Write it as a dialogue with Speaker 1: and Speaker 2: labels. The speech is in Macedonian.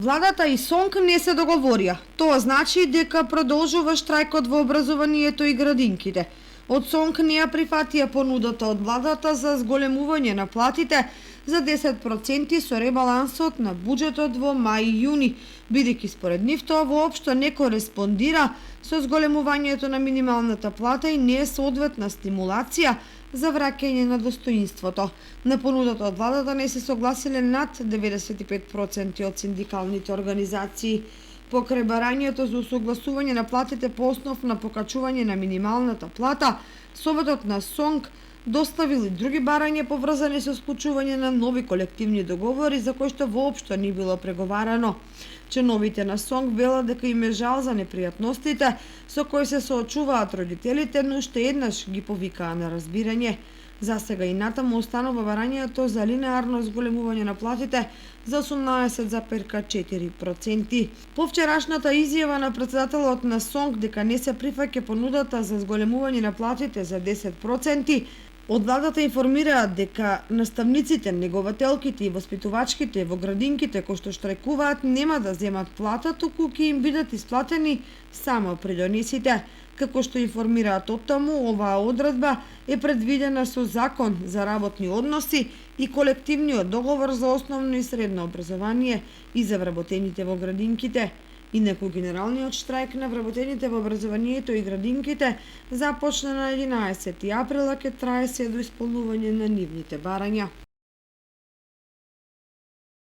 Speaker 1: Владата и СОНК не се договорија. Тоа значи дека продолжува штрајкот во образованието и градинките. Од СОНК не ја прифатија понудата од владата за зголемување на платите за 10% со ребалансот на буџетот во мај и јуни, бидејќи според нив тоа воопшто не кореспондира со зголемувањето на минималната плата и не е соодветна стимулација за враќање на достоинството. На понудата од владата не се согласиле над 95% од синдикалните организации. Покрај барањето за усогласување на платите по основ на покачување на минималната плата, Советот на СОНК доставил и други барања поврзани со склучување на нови колективни договори за кои што воопшто не било преговарано. Членовите на СОНК велат дека им е жал за непријатностите со кои се соочуваат родителите, но уште еднаш ги повикаа на разбирање. За сега и натаму останува барањето за линеарно зголемување на платите за 18,4%. По вчерашната изјава на претседателот на СОНК дека не се прифаќа понудата за зголемување на платите за 10%, од владата информираат дека наставниците, негователките и воспитувачките во градинките кои што штрајкуваат нема да земат плата, туку ќе им бидат исплатени само придонесите. Како што информираат оттаму, оваа одредба е предвидена со Закон за работни односи и колективниот договор за основно и средно образование и за вработените во градинките. Инаку генералниот штрајк на вработените во образованието и градинките започна на 11 април, а ќе трае се до исполнување на нивните барања.